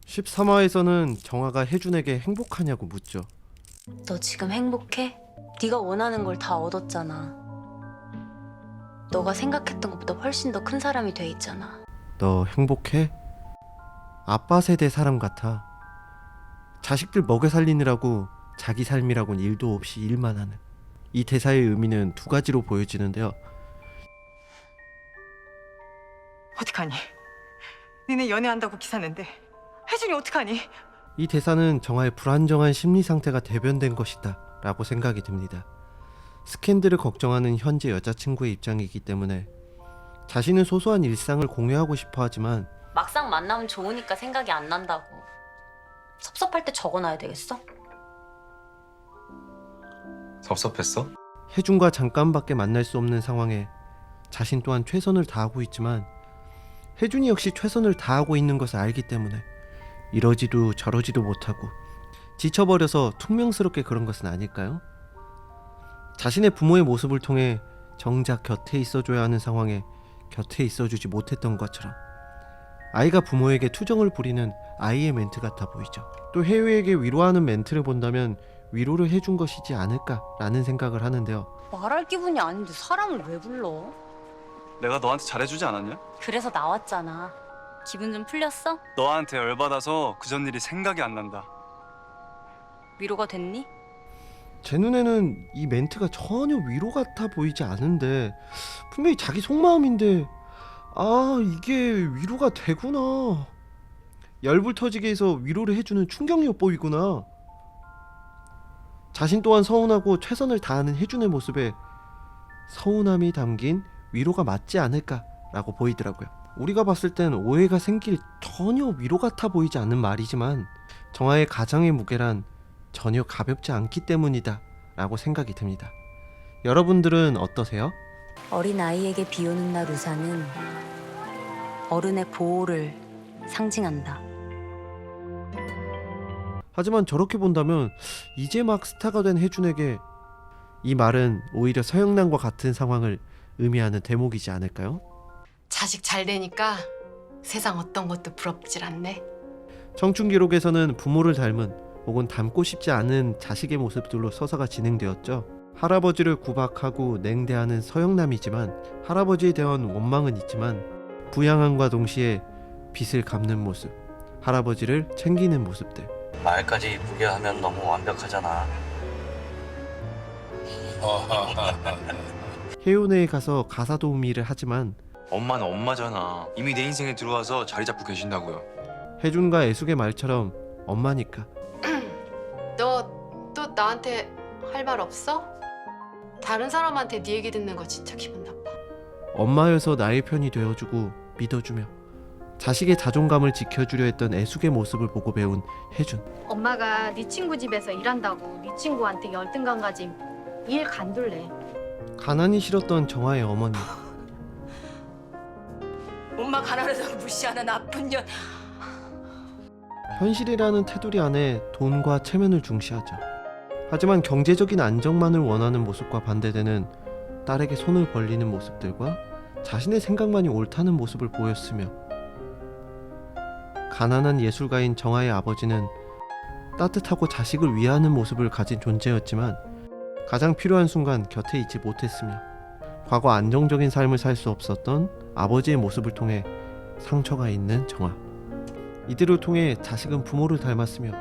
13화에서는 정아가 혜준에게 행복하냐고 묻죠. 너 지금 행복해? 네가 원하는 걸 다 얻었잖아. 너가 생각했던 것보다 훨씬 더 큰 사람이 돼 있잖아. 너 행복해? 아빠 세대 사람 같아. 자식들 먹여 살리느라고 자기 삶이라곤 일도 없이 일만 하는. 이 대사의 의미는 두 가지로 보여지는데요. 어떡하니? 니네 연애한다고 기사 낸데 혜준이 어떡하니? 이 대사는 정아의 불안정한 심리 상태가 대변된 것이다 라고 생각이 듭니다. 스캔들을 걱정하는 현재 여자친구의 입장이기 때문에 자신은 소소한 일상을 공유하고 싶어 하지만 막상 만나면 좋으니까 생각이 안 난다고. 섭섭할 때 적어놔야 되겠어? 섭섭했어? 혜준과 잠깐밖에 만날 수 없는 상황에 자신 또한 최선을 다하고 있지만 혜준이 역시 최선을 다하고 있는 것을 알기 때문에 이러지도 저러지도 못하고 지쳐버려서 퉁명스럽게 그런 것은 아닐까요? 자신의 부모의 모습을 통해 정작 곁에 있어줘야 하는 상황에 곁에 있어주지 못했던 것처럼 아이가 부모에게 투정을 부리는 아이의 멘트 같아 보이죠. 또 혜유에게 위로하는 멘트를 본다면 위로를 해준 것이지 않을까라는 생각을 하는데요. 말할 기분이 아닌데 사람을 왜 불러? 내가 너한테 잘해주지 않았냐? 그래서 나왔잖아. 기분 좀 풀렸어? 너한테 열받아서 그전 일이 생각이 안 난다. 위로가 됐니? 제 눈에는 이 멘트가 전혀 위로 같아 보이지 않은데 분명히 자기 속마음인데 이게 위로가 되구나. 열불 터지게 해서 위로를 해주는 충격 요법이구나. 자신 또한 서운하고 최선을 다하는 혜준의 모습에 서운함이 담긴 위로가 맞지 않을까라고 보이더라고요. 우리가 봤을 땐 오해가 생길 전혀 위로 같아 보이지 않는 말이지만 정아의 가장의 무게란 전혀 가볍지 않기 때문이다 라고 생각이 듭니다. 여러분들은 어떠세요? 어린 아이에게 비 오는 날 우산은 어른의 보호를 상징한다. 하지만 저렇게 본다면 이제 막 스타가 된 혜준에게 이 말은 오히려 서영란과 같은 상황을 의미하는 대목이지 않을까요? 자식 잘 되니까 세상 어떤 것도 부럽질 않네. 청춘기록에서는 부모를 닮은 혹은 닮고 싶지 않은 자식의 모습들로 서사가 진행되었죠. 할아버지를 구박하고 냉대하는 서영남이지만 할아버지에 대한 원망은 있지만 부양함과 동시에 빚을 갚는 모습, 할아버지를 챙기는 모습들. 말까지 이쁘게 하면 너무 완벽하잖아. 해운회에 가서 가사 도우미를 하지만 엄마는 엄마잖아. 이미 내 인생에 들어와서 자리 잡고 계신다고요. 혜준과 애숙의 말처럼 엄마니까. 너 또 나한테 할 말 없어? 다른 사람한테 네 얘기 듣는 거 진짜 기분 나빠. 엄마여서 나의 편이 되어주고 믿어주며 자식의 자존감을 지켜주려 했던 애숙의 모습을 보고 배운 혜준. 엄마가 네 친구 집에서 일한다고 네 친구한테 열등감까지 일 간둘래. 가난이 싫었던 정아의 어머니. 엄마 가난해서 무시하는 나쁜 년. 현실이라는 테두리 안에 돈과 체면을 중시하죠. 하지만 경제적인 안정만을 원하는 모습과 반대되는 딸에게 손을 벌리는 모습들과 자신의 생각만이 옳다는 모습을 보였으며 가난한 예술가인 정아의 아버지는 따뜻하고 자식을 위하는 모습을 가진 존재였지만 가장 필요한 순간 곁에 있지 못했으며 과거 안정적인 삶을 살 수 없었던 아버지의 모습을 통해 상처가 있는 정아. 이들을 통해 자식은 부모를 닮았으며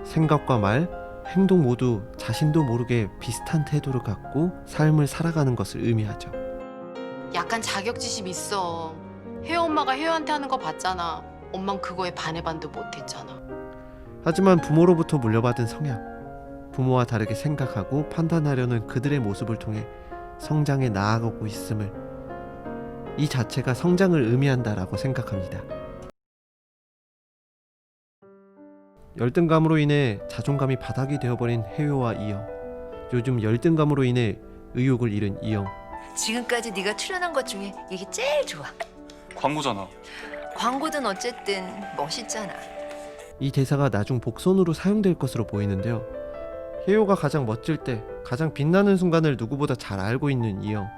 생각과 말, 행동 모두 자신도 모르게 비슷한 태도를 갖고 삶을 살아가는 것을 의미하죠. 약간 자격지심 있어. 혜연 엄마가 혜연한테 하는 거 봤잖아. 엄만 그거에 반의 반도 못했잖아. 하지만 부모로부터 물려받은 성향, 부모와 다르게 생각하고 판단하려는 그들의 모습을 통해 성장해 나아가고 있음을 이 자체가 성장을 의미한다라고 생각합니다. 열등감으로 인해 자존감이 바닥이 되어버린 혜요와 이영. 요즘 열등감으로 인해 의욕을 잃은 이영. 지금까지 네가 출연한 것 중에 이게 제일 좋아. 광고잖아. 광고든 어쨌든 멋있잖아. 이 대사가 나중 복선으로 사용될 것으로 보이는데요. 혜요가 가장 멋질 때 가장 빛나는 순간을 누구보다 잘 알고 있는 이영.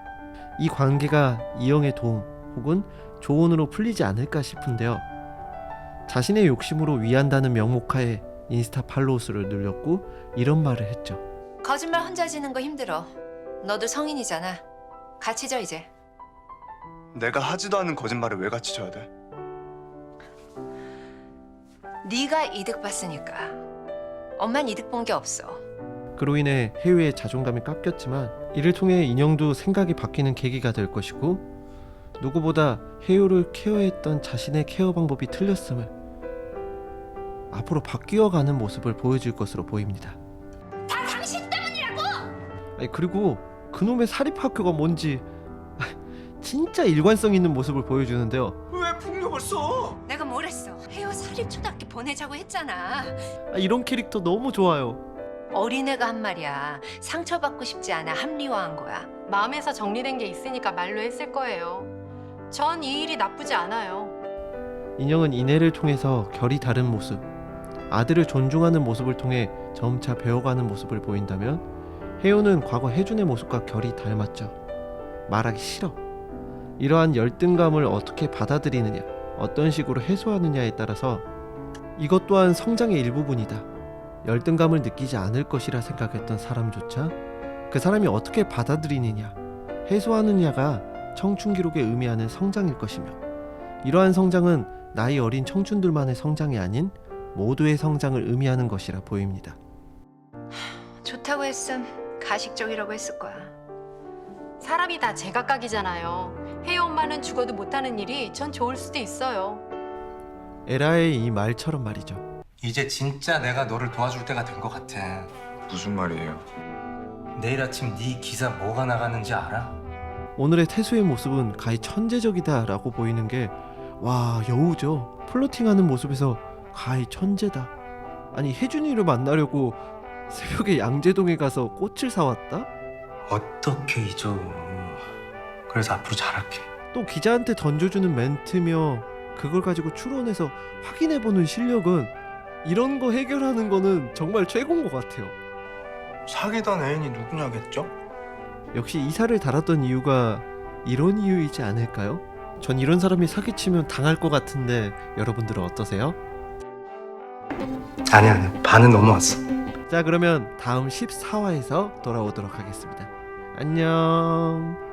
이 관계가 이영의 도움 혹은 조언으로 풀리지 않을까 싶은데요. 자신의 욕심으로 위한다는 명목하에 인스타 팔로우 수를 늘렸고 이런 말을 했죠. 거짓말 혼자 지는 거 힘들어. 너도 성인이잖아. 같이 져 이제. 내가 하지도 않은 거짓말을 왜 같이 져야 돼? 네가 이득 봤으니까. 엄만 이득 본 게 없어. 그로 인해 혜유의 자존감이 깎였지만 이를 통해 인형도 생각이 바뀌는 계기가 될 것이고 누구보다 혜유를 케어했던 자신의 케어 방법이 틀렸음을 앞으로 바뀌어가는 모습을 보여줄 것으로 보입니다. 다 당신 때문이라고! 아니 그리고 그놈의 사립학교가 뭔지 진짜 일관성 있는 모습을 보여주는데요. 왜 폭력을 써? 내가 뭘 했어? 혜요 사립초등학교 보내자고 했잖아. 이런 캐릭터 너무 좋아요. 어린애가 한 말이야. 상처받고 싶지 않아 합리화한 거야. 마음에서 정리된 게 있으니까 말로 했을 거예요. 전 이 일이 나쁘지 않아요. 인형은 이내를 통해서 결이 다른 모습, 아들을 존중하는 모습을 통해 점차 배워가는 모습을 보인다면 혜요는 과거 혜준의 모습과 결이 닮았죠. 말하기 싫어. 이러한 열등감을 어떻게 받아들이느냐, 어떤 식으로 해소하느냐에 따라서 이것 또한 성장의 일부분이다. 열등감을 느끼지 않을 것이라 생각했던 사람조차 그 사람이 어떻게 받아들이느냐, 해소하느냐가 청춘 기록에 의미하는 성장일 것이며 이러한 성장은 나이 어린 청춘들만의 성장이 아닌 모두의 성장을 의미하는 것이라 보입니다. 좋다고 했음 가식적이라고 했을 거야. 사람이 다 제각각이잖아요. 혜유 엄마는 죽어도 못하는 일이 전 좋을 수도 있어요. 에라의 이 말처럼 말이죠. 이제 진짜 내가 너를 도와줄 때가 된 것 같아. 무슨 말이에요? 내일 아침 네 기사 뭐가 나가는지 알아? 오늘의 태수의 모습은 가히 천재적이다 라고 보이는 게 와 여우죠. 플로팅하는 모습에서 가히 천재다. 아니 혜준이를 만나려고 새벽에 양재동에 가서 꽃을 사왔다? 어떻게 잊어. 그래서 앞으로 잘할게. 또 기자한테 던져주는 멘트며 그걸 가지고 추론해서 확인해보는 실력은 이런 거 해결하는 거는 정말 최고인 것 같아요. 사귀던 애인이 누구냐겠죠? 역시 이사를 달았던 이유가 이런 이유이지 않을까요? 전 이런 사람이 사기치면 당할 것 같은데 여러분들은 어떠세요? 아니야. 반은 넘어왔어. 자 그러면 다음 14화에서 돌아오도록 하겠습니다. 안녕.